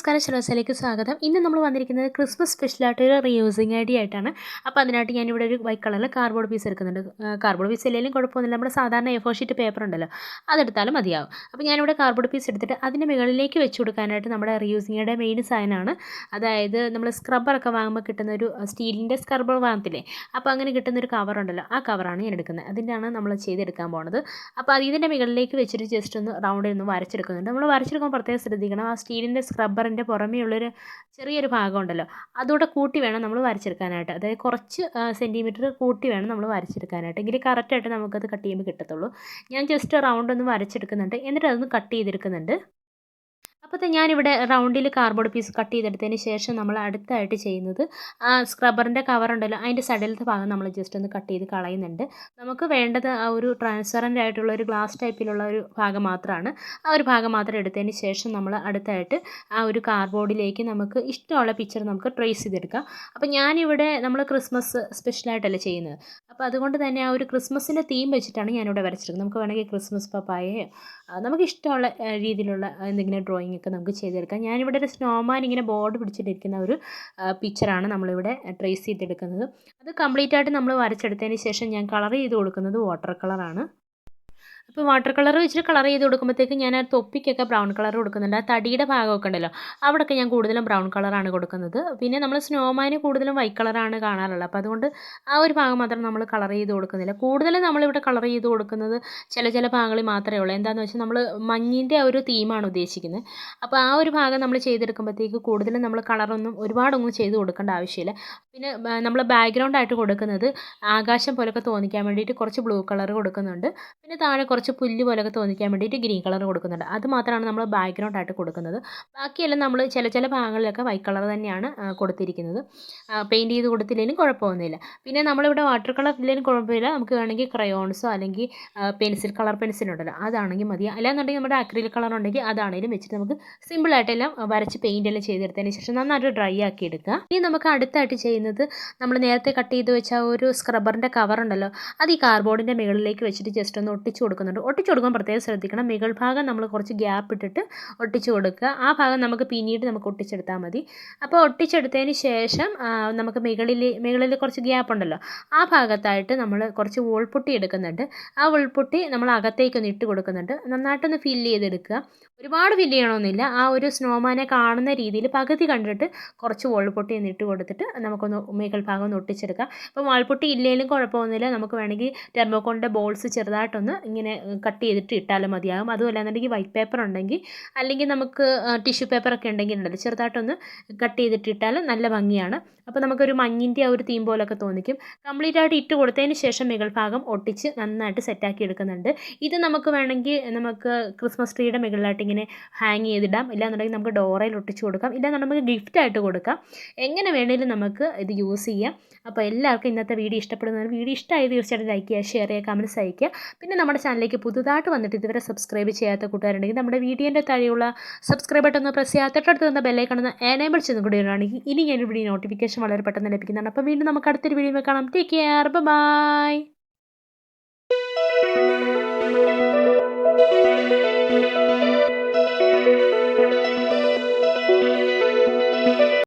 നമസ്കാരം ശിരോസിലേക്ക് സ്വാഗതം. ഇന്ന് നമ്മൾ വന്നിരിക്കുന്നത് ക്രിസ്മസ് സ്പെഷ്യലായിട്ട് ഒരു റീയൂസിങ് ഐഡിയ ആയിട്ടാണ്. അപ്പോൾ അതിനായിട്ട് ഞാനിവിടെ ഒരു വൈറ്റ് കളറിൽ കാർഡ്ബോർഡ് പീസ് എടുക്കുന്നുണ്ട്. കാർഡ്ബോർഡ് പീസ് ഇല്ലെങ്കിലും കുഴപ്പമൊന്നുമില്ല, നമ്മുടെ സാധാരണ എ4 ഷീറ്റ് പേപ്പർ ഉണ്ടല്ലോ, അതെടുത്താലും മതിയാവും. അപ്പോൾ ഞാനിവിടെ കാർഡ്ബോർഡ് പീസ് എടുത്തിട്ട് അതിൻ്റെ മുകളിലേക്ക് വെച്ച് കൊടുക്കാനായിട്ട് നമ്മുടെ റീയൂസിങ്ങയുടെ മെയിൻ സാധനമാണ്. അതായത് നമ്മൾ സ്ക്രബ്ബറൊക്കെ വാങ്ങുമ്പോൾ കിട്ടുന്ന ഒരു സ്റ്റീലിൻ്റെ സ്ക്രബ്ബർ വാങ്ങത്തില്ലേ, അപ്പോൾ അങ്ങനെ കിട്ടുന്നൊരു കവറുണ്ടല്ലോ, ആ കവറാണ് ഞാൻ എടുക്കുന്നത്. അതിൻ്റെയാണ് നമ്മൾ ചെയ്തെടുക്കാൻ പോകുന്നത്. അപ്പോൾ ഇതിൻ്റെ മുകളിലേക്ക് വെച്ചിട്ട് ജസ്റ്റ് ഒന്ന് റൗണ്ടിൽ ഒന്ന് വരച്ചെടുക്കുന്നുണ്ട്. നമ്മൾ വരച്ചെടുക്കുമ്പോൾ പ്രത്യേകം ശ്രദ്ധിക്കണം, ആ സ്റ്റീലിൻ്റെ സ്ക്രബ്ബറിൻ്റെ പുറമേ ഉള്ളൊരു ചെറിയൊരു ഭാഗം ഉണ്ടല്ലോ, അതോടെ കൂട്ടി വേണം നമ്മൾ വരച്ചെടുക്കാനായിട്ട്. അതായത് കുറച്ച് സെൻറ്റിമീറ്റർ കൂട്ടി വേണം നമ്മൾ വരച്ചെടുക്കാനായിട്ട്, എങ്കിൽ കറക്റ്റായിട്ട് നമുക്കത് കട്ട് ചെയ്യുമ്പോൾ കിട്ടത്തുള്ളൂ. ഞാൻ ജസ്റ്റ് റൗണ്ട് ഒന്ന് വരച്ചെടുക്കുന്നുണ്ട്, എന്നിട്ട് അതൊന്ന് കട്ട് ചെയ്തെടുക്കുന്നുണ്ട്. അപ്പോൾ ഞാനിവിടെ റൗണ്ടിൽ കാർഡ്ബോർഡ് പീസ് കട്ട് ചെയ്തെടുത്തതിന് ശേഷം നമ്മൾ അടുത്തായിട്ട് ചെയ്യുന്നത് ആ സ്ക്രബ്ബറിൻ്റെ കവറുണ്ടല്ലോ, അതിൻ്റെ സൈഡിലത്തെ ഭാഗം നമ്മൾ ജസ്റ്റ് ഒന്ന് കട്ട് ചെയ്ത് കളയുന്നുണ്ട്. നമുക്ക് വേണ്ടത് ആ ഒരു ട്രാൻസ്പെറൻ്റ് ആയിട്ടുള്ള ഒരു ഗ്ലാസ് ടൈപ്പിലുള്ള ഒരു ഭാഗം മാത്രമാണ്. ആ ഒരു ഭാഗം മാത്രം എടുത്തതിന് ശേഷം നമ്മൾ അടുത്തായിട്ട് ആ ഒരു കാർഡ്ബോർഡിലേക്ക് നമുക്ക് ഇഷ്ടമുള്ള പിക്ചർ നമുക്ക് ട്രേസ് ചെയ്തെടുക്കാം. അപ്പോൾ ഞാനിവിടെ നമ്മൾ ക്രിസ്മസ് സ്പെഷ്യലായിട്ടല്ലേ ചെയ്യുന്നത്, അപ്പോൾ അതുകൊണ്ട് തന്നെ ആ ഒരു ക്രിസ്മസിൻ്റെ തീം വെച്ചിട്ടാണ് ഞാനിവിടെ വരച്ചെടുക്കുന്നത്. നമുക്ക് വേണമെങ്കിൽ ക്രിസ്മസ് പപ്പായയോ നമുക്ക് ഇഷ്ടമുള്ള രീതിയിലുള്ള എന്തെങ്കിലും ഡ്രോയിങ് ഒക്കെ നമുക്ക് ചെയ്തെടുക്കാം. ഞാനിവിടെ ഒരു സ്നോമാൻ ഇങ്ങനെ ബോർഡ് പിടിച്ചിട്ടിരിക്കുന്ന ഒരു പിക്ചറാണ് നമ്മളിവിടെ ട്രേസ് ചെയ്തെടുക്കുന്നത്. അത് കംപ്ലീറ്റ് ആയിട്ട് നമ്മൾ വരച്ചെടുത്തതിന് ശേഷം ഞാൻ കളർ ചെയ്ത് കൊടുക്കുന്നത് വാട്ടർ കളറാണ്. അപ്പോൾ വാട്ടർ കളർ വെച്ചിട്ട് കളർ ചെയ്ത് കൊടുക്കുമ്പോഴത്തേക്ക് ഞാൻ ആ തൊപ്പിക്കൊക്കെ ബ്രൗൺ കളർ കൊടുക്കുന്നുണ്ട്. ആ തടിയുടെ ഭാഗമൊക്കെ ഉണ്ടല്ലോ, അവിടെയൊക്കെ ഞാൻ കൂടുതലും ബ്രൗൺ കളറാണ് കൊടുക്കുന്നത്. പിന്നെ നമ്മൾ സ്നോമാന് കൂടുതലും വൈറ്റ് കളറാണ് കാണാറുള്ളത്, അപ്പോൾ അതുകൊണ്ട് ആ ഒരു ഭാഗം മാത്രം നമ്മൾ കളർ ചെയ്ത് കൊടുക്കുന്നില്ല. കൂടുതലും നമ്മളിവിടെ കളർ ചെയ്ത് കൊടുക്കുന്നത് ചില ഭാഗങ്ങളിൽ മാത്രമേ ഉള്ളൂ. എന്താണെന്ന് വെച്ചാൽ നമ്മൾ മഞ്ഞിൻ്റെ ആ ഒരു തീമാണ് ഉദ്ദേശിക്കുന്നത്. അപ്പോൾ ആ ഒരു ഭാഗം നമ്മൾ ചെയ്തെടുക്കുമ്പോഴത്തേക്ക് കൂടുതലും നമ്മൾ കളറൊന്നും ഒരുപാടൊന്നും ചെയ്ത് കൊടുക്കേണ്ട ആവശ്യമില്ല. പിന്നെ നമ്മൾ ബാക്ക്ഗ്രൗണ്ടായിട്ട് കൊടുക്കുന്നത് ആകാശം പോലൊക്കെ തോന്നിക്കാൻ വേണ്ടിയിട്ട് കുറച്ച് ബ്ലൂ കളർ കൊടുക്കുന്നുണ്ട്. പിന്നെ താഴെ കുറച്ച് പുല്ല് പോലൊക്കെ തോന്നിക്കാൻ വേണ്ടിയിട്ട് ഗ്രീൻ കളർ കൊടുക്കുന്നുണ്ട്. അത് മാത്രമാണ് നമ്മൾ ബാക്ക്ഗ്രൗണ്ട് ആയിട്ട് കൊടുക്കുന്നത്. ബാക്കിയെല്ലാം നമ്മൾ ചില ഭാഗങ്ങളിലൊക്കെ വൈറ്റ് കളർ തന്നെയാണ് കൊടുത്തിരിക്കുന്നത്. പെയിൻറ്റ് ചെയ്ത് കൊടുത്തില്ലെങ്കിലും കുഴപ്പമൊന്നുമില്ല. പിന്നെ നമ്മളിവിടെ വാട്ടർ കളർ ഇല്ലെങ്കിലും കുഴപ്പമില്ല, നമുക്ക് വേണമെങ്കിൽ ക്രയോൺസോ അല്ലെങ്കിൽ കളർ പെൻസിലുണ്ടല്ലോ, അതാണെങ്കിൽ മതി. അല്ലാന്നുണ്ടെങ്കിൽ നമ്മുടെ അക്രിലിക് കളർ ഉണ്ടെങ്കിൽ അതാണെങ്കിലും വെച്ചിട്ട് നമുക്ക് സിമ്പിളായിട്ടെല്ലാം വരച്ച് പെയിൻ്റ് എല്ലാം ചെയ്തെടുത്തതിന് ശേഷം നന്നായിട്ട് ഡ്രൈ ആക്കി എടുക്കുക. ഇനി നമുക്ക് അടുത്തായിട്ട് ചെയ്യുന്നത് നമ്മൾ നേരത്തെ കട്ട് ചെയ്ത് വെച്ച ഒരു സ്ക്രബ്ബറിൻ്റെ കവർ ഉണ്ടല്ലോ, അത് ഈ കാർഡ്ബോർഡിൻ്റെ മുകളിലേക്ക് വെച്ചിട്ട് ജസ്റ്റ് ഒന്ന് ഒട്ടിച്ച് കൊടുക്കുന്നുണ്ട്. ഒട്ടിച്ച് കൊടുക്കാൻ പ്രത്യേകം ശ്രദ്ധിക്കണം, മുകൾ ഭാഗം നമ്മൾ കുറച്ച് ഗ്യാപ്പ് ഇട്ടിട്ട് ഒട്ടിച്ച് കൊടുക്കുക. ആ ഭാഗം നമുക്ക് പിന്നീട് നമുക്ക് ഒട്ടിച്ചെടുത്താൽ മതി. അപ്പോൾ ഒട്ടിച്ചെടുത്തതിന് ശേഷം നമുക്ക് മുകളിൽ കുറച്ച് ഗ്യാപ്പ് ഉണ്ടല്ലോ, ആ ഭാഗത്തായിട്ട് നമ്മൾ കുറച്ച് വോൾപുട്ടി എടുക്കുന്നുണ്ട്. ആ വോൾപുട്ടി നമ്മൾ അകത്തേക്കൊന്ന് ഇട്ട് കൊടുക്കുന്നുണ്ട്. നന്നായിട്ടൊന്ന് ഫില്ല് ചെയ്തെടുക്കുക. ഒരുപാട് ഫില്ല് ചെയ്യണമെന്നില്ല, ആ ഒരു സ്നോമാനെ കാണുന്ന രീതിയിൽ പകുതി കണ്ടിട്ട് കുറച്ച് വോൾപുട്ടി ഒന്ന് ഇട്ട് കൊടുത്തിട്ട് നമുക്കൊന്ന് മുകൾ ഭാഗം ഒന്ന് ഒട്ടിച്ചെടുക്കാം. അപ്പോൾ വാൾപുട്ടി ഇല്ലെങ്കിലും കുഴപ്പമൊന്നുമില്ല, നമുക്ക് വേണമെങ്കിൽ തെർമോക്കോളിൻ്റെ ബോൾസ് ചെറുതായിട്ടൊന്ന് ഇങ്ങനെ കട്ട് ചെയ്തിട്ട് ഇട്ടാലും മതിയാകും. അതുമല്ല എന്നുണ്ടെങ്കിൽ വൈറ്റ് പേപ്പർ ഉണ്ടെങ്കിൽ, അല്ലെങ്കിൽ നമുക്ക് ടിഷ്യൂ പേപ്പറൊക്കെ ഉണ്ടെങ്കിൽ ഉണ്ടല്ലോ, ചെറുതായിട്ടൊന്ന് കട്ട് ചെയ്തിട്ട് ഇട്ടാലും നല്ല ഭംഗിയാണ്. അപ്പോൾ നമുക്കൊരു മഞ്ഞിൻ്റെ ആ ഒരു തീം പോലൊക്കെ തോന്നിക്കും. കംപ്ലീറ്റ് ആയിട്ട് ഇട്ട് കൊടുത്തതിന് ശേഷം മുകൾ ഭാഗം ഒട്ടിച്ച് നന്നായിട്ട് സെറ്റാക്കി എടുക്കുന്നുണ്ട്. ഇത് നമുക്ക് വേണമെങ്കിൽ നമുക്ക് ക്രിസ്മസ് ട്രീയുടെ മുകളിലായിട്ട് ഇങ്ങനെ ഹാങ് ചെയ്തിടാം, ഇല്ലാന്നുണ്ടെങ്കിൽ നമുക്ക് ഡോറയിൽ ഒട്ടിച്ച് കൊടുക്കാം, ഇല്ലാന്നുണ്ടെങ്കിൽ നമുക്ക് ഗിഫ്റ്റായിട്ട് കൊടുക്കാം. എങ്ങനെ വേണമെങ്കിലും നമുക്ക് ഇത് യൂസ് ചെയ്യാം. അപ്പോൾ എല്ലാവർക്കും ഇന്നത്തെ വീഡിയോ ഇഷ്ടപ്പെടുന്നതാണ്. വീഡിയോ ഇഷ്ടമായി തീർച്ചയായിട്ടും ലൈക്ക് ചെയ്യുക, ഷെയർ ചെയ്യുക, കമൻറ്റ്സ് അയയ്ക്കുക. പിന്നെ നമ്മുടെ ചാനലിലേക്ക് പുതുതായിട്ട് വന്നിട്ട് ഇതുവരെ സബ്സ്ക്രൈബ് ചെയ്യാത്ത കൂട്ടുകാരുണ്ടെങ്കിൽ നമ്മുടെ വീഡിയോൻ്റെ താഴെയുള്ള സബ്സ്ക്രൈബ് ബട്ടൺ ഒന്ന് പ്രസ് ചെയ്യുക. തൊട്ടടുത്ത് വന്ന ബെല്ലൈക്കൺ ഒന്ന് എനേബിൾ ചെയ്തും കൂടി ഇടുകയാണെങ്കിൽ ഇനി ഞാൻ വീഡിയോ നോട്ടിഫിക്കേഷൻ വളരെ പെട്ടെന്ന് ലഭിക്കുന്നതാണ്. അപ്പോൾ വീണ്ടും നമുക്ക് അടുത്തൊരു വീഡിയോ കാണാം. Take care, by.